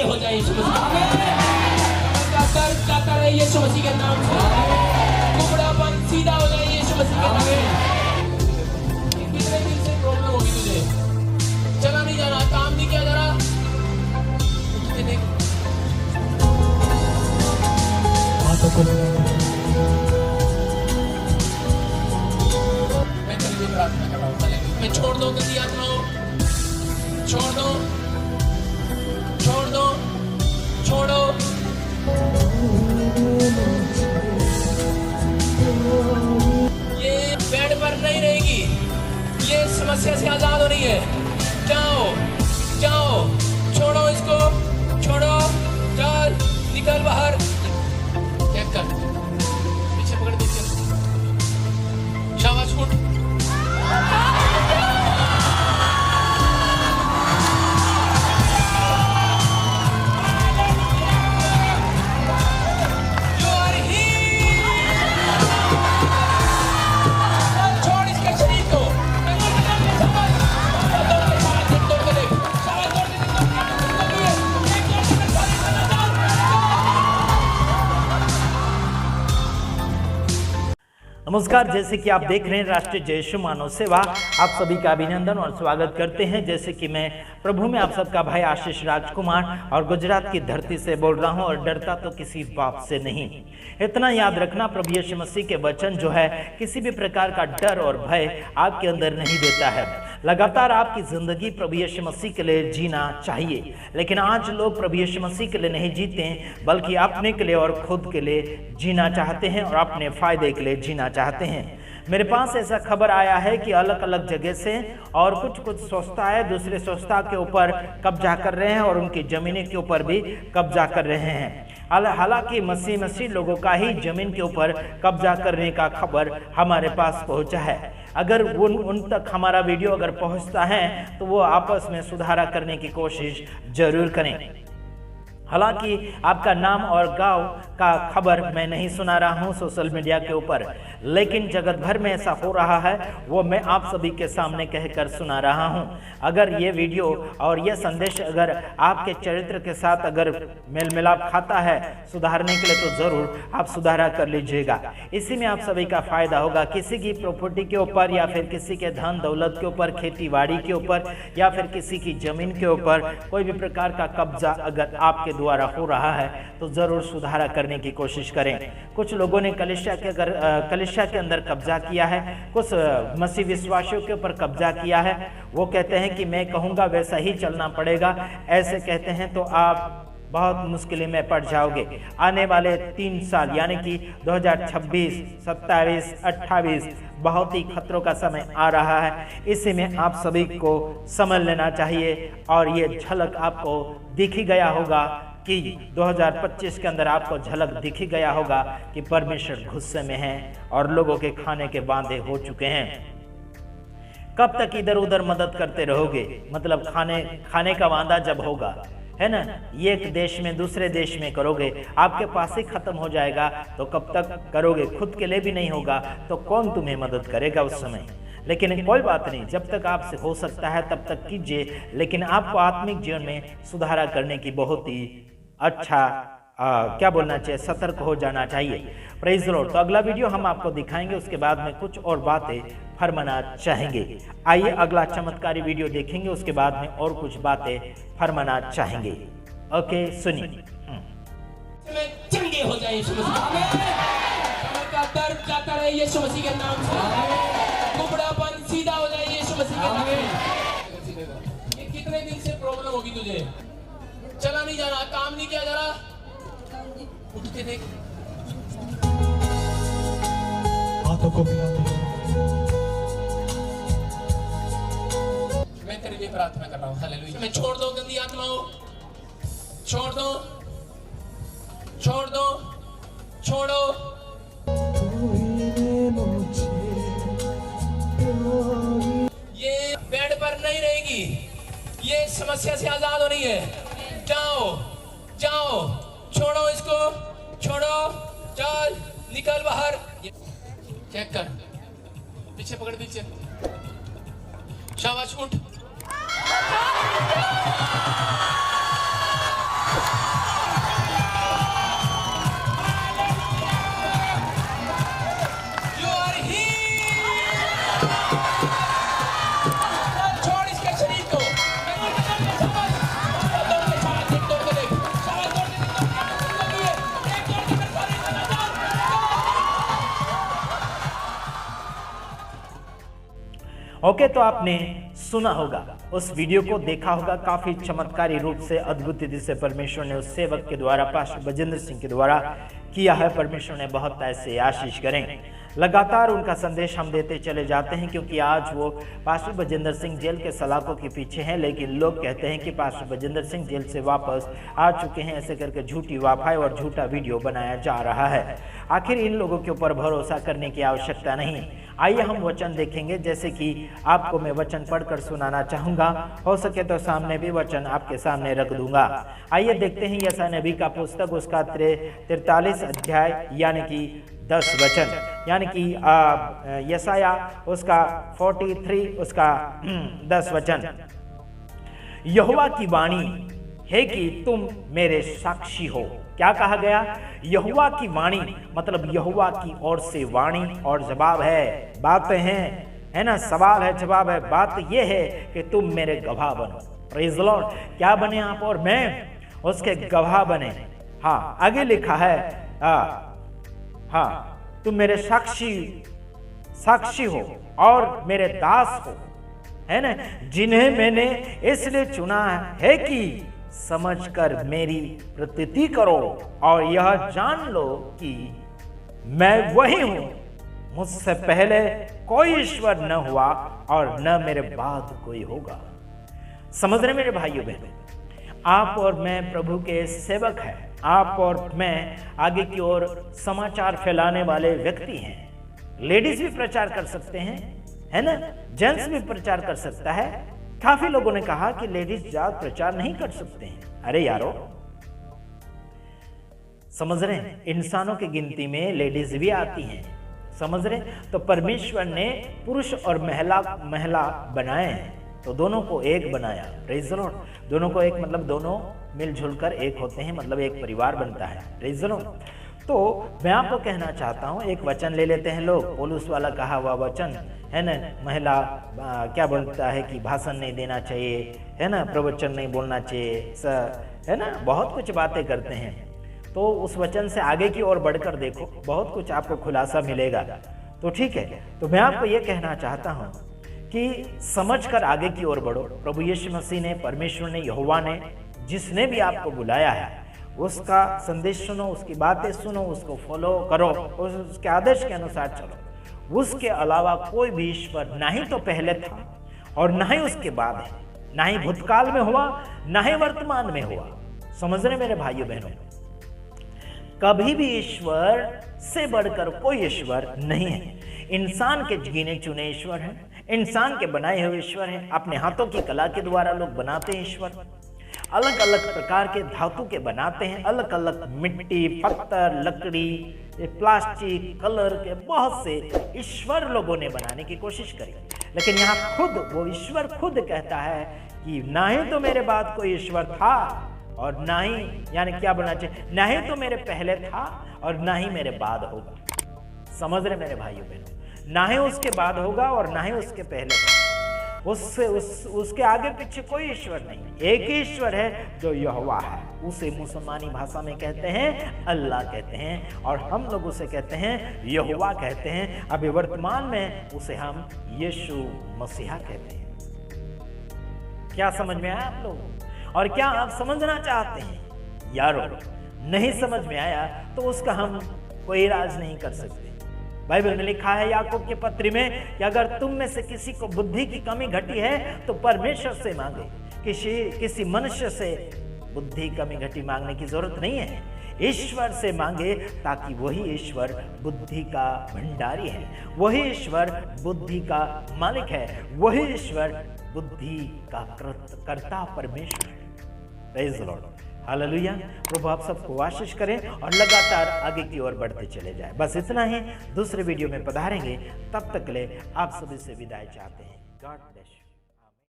हो जाए यीशु मसीह का दर्द जाता रहे यीशु मसीह के नाम से, कुबड़ापन सीधा हो जाए यीशु मसीह के नाम से। कितने दिन से प्रॉब्लम होगी तुझे, चला नहीं जा रहा, काम नहीं किया जा रहा, मैं तेरे लिए प्रार्थना कर रहा हूँ। मैं छोड़ दो गंदी आत्माओं, छोड़ दो, छोड़ दो, छोड़ो। ये बेड पर नहीं रहेगी, ये समस्या से आजाद हो रही है। जाओ जाओ, छोड़ो इसको, छोड़ो, चल निकल बाहर। चेक कर, पीछे पकड़ दीजिए, शाबाश उठ। नमस्कार, जैसे कि आप देख रहे हैं राष्ट्रीय जय यीशु मानव सेवा, आप सभी का अभिनंदन और स्वागत करते हैं। जैसे कि मैं प्रभु में आप सबका भाई आशीष राजकुमार और गुजरात की धरती से बोल रहा हूं, और डरता तो किसी बात से नहीं। इतना याद रखना, प्रभु यीशु मसीह के वचन जो है किसी भी प्रकार का डर और भय आपके अंदर नहीं देता है। लगातार आपकी जिंदगी प्रभु यीशु मसीह के लिए जीना चाहिए, लेकिन आज लोग प्रभु यीशु मसीह के लिए नहीं जीते, बल्कि अपने के लिए और खुद के लिए जीना चाहते हैं और अपने फायदे के लिए जीना चाहते हैं। मेरे पास ऐसा खबर आया है कि अलग अलग जगह से और कुछ संस्थाएं दूसरे संस्था के ऊपर कब्जा कर रहे हैं और उनकी जमीन के ऊपर भी कब्जा कर रहे हैं। हालांकि मसीह लोगों का ही जमीन के ऊपर कब्जा करने का खबर हमारे पास पहुंचा है। अगर उन तक हमारा वीडियो अगर पहुंचता है तो वो आपस में सुधारा करने की कोशिश जरूर करें। हालांकि आपका नाम और गांव का खबर मैं नहीं सुना रहा हूं सोशल मीडिया के ऊपर, लेकिन जगत भर में ऐसा हो रहा है, वो मैं आप सभी के सामने कहकर सुना रहा हूं। अगर ये वीडियो और ये संदेश अगर आपके चरित्र के साथ अगर मेल मिलाप खाता है सुधारने के लिए, तो जरूर आप सुधारा कर लीजिएगा। इसी में आप सभी का फायदा होगा। किसी की प्रॉपर्टी के ऊपर या फिर किसी के धन दौलत के ऊपर, खेती बाड़ी के ऊपर या फिर किसी की जमीन के ऊपर कोई भी प्रकार का कब्जा अगर आपके द्वारा हो रहा है तो जरूर सुधारा करने की कोशिश करें। कुछ लोगों ने कलीसिया के अंदर कब्जा किया है, कुछ मसीह विश्वासियों के ऊपर कब्जा किया है। वो कहते हैं कि मैं कहूँगा वैसा ही चलना पड़ेगा, ऐसे कहते हैं तो आप बहुत मुश्किल में पड़ जाओगे। आने वाले 3 साल यानी कि 2026, 27, 28 बहुत ही खतरों का समय आ रहा है। इसी में आप सभी को समझ लेना चाहिए, और ये झलक आपको दिख ही गया होगा कि 2025 के अंदर आपको झलक दिख ही गया होगा कि परमेश्वर गुस्से में है और लोगों के खाने के बांधे हो चुके हैं। कब तक इधर उधर मदद करते रहोगे? मतलब खाने का वादा जब होगा, है ना, ये एक देश में दूसरे देश में करोगे, आपके पास ही खत्म हो जाएगा, तो कब तक करोगे? खुद के लिए भी नहीं होगा तो कौन तुम्हें मदद करेगा उस समय? लेकिन कोई बात नहीं, जब तक आपसे हो सकता है तब तक कीजिए, लेकिन आपको आत्मिक जीवन में सुधारा करने की बहुत ही अच्छा क्या बोलना चाहिए, सतर्क हो जाना चाहिए। Praise the Lord. तो अगला वीडियो हम आपको दिखाएंगे, उसके बाद में कुछ और बातें फरमाना चाहेंगे। आइए अगला चमत्कारी वीडियो देखेंगे, उसके बाद में और कुछ बातें फरमाना चाहेंगे। ओके, सुनिए। चंगे हो जाए यीशु मसीह का दर्द जाता रहे यीशु मसीह के नाम से, कुबड़ापन सीधा हो जाए यीशु मसीह के नाम से। ये कितने दिन से प्रॉब्लम होगी तुझे, चला नहीं जा रहा, काम नहीं किया जा रहा, उठ के देख। हाथों को मिला दे। मैं तेरे लिए प्रार्थना कर रहा हूँ। हालेलुया। मैं छोड़ दो गंदी आत्माओं, छोड़ दो, छोड़ दो, छोड़ो। ये बेड पर नहीं रहेगी, ये समस्या से आजाद हो रही है। जाओ जाओ, छोड़ो इसको, छोड़ो, चल निकल बाहर। चेक कर, पीछे पकड़ दीजिए, शाबाश उठ। ओके, तो आपने सुना होगा, उस वीडियो को देखा होगा, काफी चमत्कारी रूप से, अद्भुत विधि से परमेश्वर ने उस सेवक के द्वारा, पास्टर बजेंद्र सिंह के द्वारा किया है। परमेश्वर ने बहुत ऐसे आशीष करें। लगातार उनका संदेश हम देते चले जाते हैं, क्योंकि आज वो पास्टर बजेंद्र सिंह जेल के सलाखों के पीछे हैं, लेकिन लोग कहते हैं कि पास्टर बजेंद्र सिंह जेल से वापस आ चुके हैं। ऐसे करके झूठी वाफाई और झूठा वीडियो बनाया जा रहा है। आखिर इन लोगों के ऊपर भरोसा करने की आवश्यकता नहीं। आइए हम वचन देखेंगे, जैसे कि आपको मैं वचन पढ़कर सुनाना चाहूंगा। हो सके तो सामने भी वचन आपके सामने रख दूंगा। आइए देखते हैं यशायाह नबी का पुस्तक, उसका 43 अध्याय यानी कि 10 वचन, यानी कि यशायाह उसका 43 उसका 10 वचन। यहोवा की वाणी है कि तुम मेरे साक्षी हो। क्या कहा गया? यहोवा की वाणी, मतलब यहोवा की ओर से वाणी और जवाब है, बातें हैं, है ना, सवाल है, जवाब है। बात यह है कि तुम मेरे गवाह बनो। Praise the Lord. क्या बने आप और मैं? उसके गवाह बने। हाँ, आगे लिखा है, हाँ, तुम मेरे साक्षी हो और मेरे दास हो, है ना, जिन्हें मैंने इसलिए चुना है कि समझकर मेरी प्रतीति करो और यह जान लो कि मैं वही हूं। मुझसे पहले कोई ईश्वर न हुआ और न मेरे बाद कोई होगा। समझ रहे मेरे भाइयों बहनों, आप और मैं प्रभु के सेवक हैं। आप और मैं आगे की ओर समाचार फैलाने वाले व्यक्ति हैं। लेडीज भी प्रचार कर सकते हैं, है ना, जेंट्स भी प्रचार कर सकता है। काफी लोगों ने कहा कि लेडीज ज्यादा प्रचार नहीं कर सकते हैं। अरे यारो, समझ रहे हैं, इंसानों की गिनती में लेडीज भी आती हैं। समझ रहे? तो परमेश्वर ने पुरुष और महिला बनाए हैं, तो दोनों को एक बनाया। Praise the Lord. दोनों को एक मतलब दोनों मिलजुल कर एक होते हैं, मतलब एक परिवार बनता है। Praise the Lord. तो मैं आपको कहना चाहता हूं, एक वचन ले लेते हैं लोग, पौलुस वाला कहा हुआ वचन, है ना। महिला क्या बोलता है कि भाषण नहीं देना चाहिए, है ना, प्रवचन नहीं बोलना चाहिए, है ना, बहुत कुछ बातें करते हैं। तो उस वचन से आगे की ओर बढ़कर देखो, बहुत कुछ आपको खुलासा मिलेगा। तो ठीक है, तो मैं आपको ये कहना चाहता हूँ कि समझकर आगे की ओर बढ़ो। प्रभु यीशु मसीह ने, परमेश्वर ने, यहोवा ने, जिसने भी आपको बुलाया है, उसका संदेश सुनो, उसकी बातें सुनो, उसको फॉलो करो, उसके आदेश के अनुसार चलो। उसके अलावा कोई भी ईश्वर ना ही तो पहले था और ना ही उसके बाद है, ना ही भूतकाल में हुआ, ना ही वर्तमान में हुआ। समझ रहे मेरे भाइयों बहनों, कभी भी ईश्वर से बढ़कर कोई ईश्वर नहीं है। इंसान के गिने चुने ईश्वर हैं, इंसान के बनाए हुए ईश्वर हैं। अपने हाथों की कला के द्वारा लोग बनाते हैं ईश्वर, अलग अलग प्रकार के धातु के बनाते हैं, अलग अलग मिट्टी, पत्थर, लकड़ी, प्लास्टिक, कलर के बहुत से ईश्वर लोगों ने बनाने की कोशिश करी। लेकिन यहाँ खुद वो ईश्वर खुद कहता है कि ना ही तो मेरे बाद कोई ईश्वर था और ना ही, यानी क्या बोलना चाहिए, ना ही तो मेरे पहले था और ना ही मेरे बाद होगा। समझ रहे मेरे भाइयों बहनों, ना ही उसके बाद होगा और ना ही उसके पहले होगा। उसके आगे पीछे कोई ईश्वर नहीं। एक ही ईश्वर है जो यहोवा है। उसे मुसलमानी भाषा में कहते हैं अल्लाह कहते हैं, और हम लोग उसे कहते हैं यहोवा कहते हैं। अभी वर्तमान में उसे हम यीशु मसीहा कहते हैं। क्या समझ में आया आप लोग? और क्या आप समझना चाहते हैं? यारो, नहीं समझ में आया तो उसका हम कोई इलाज नहीं कर सकते। बाइबल में लिखा है याकूब के पत्र में कि अगर तुम में से किसी को बुद्धि की कमी घटी है तो परमेश्वर से मांगे। किसी मनुष्य से बुद्धि कमी घटी मांगने की जरूरत नहीं है, ईश्वर से मांगे, ताकि वही ईश्वर बुद्धि का भंडारी है, वही ईश्वर बुद्धि का मालिक है, वही ईश्वर बुद्धि का कर्ता परमेश्वर है। Praise the lord, hallelujah. प्रभु आप सबको आशीष करें और लगातार आगे की ओर बढ़ते चले जाए। बस इतना ही, दूसरे वीडियो में पधारेंगे। तब तक के लिए आप सभी से विदाई चाहते हैं। God bless you.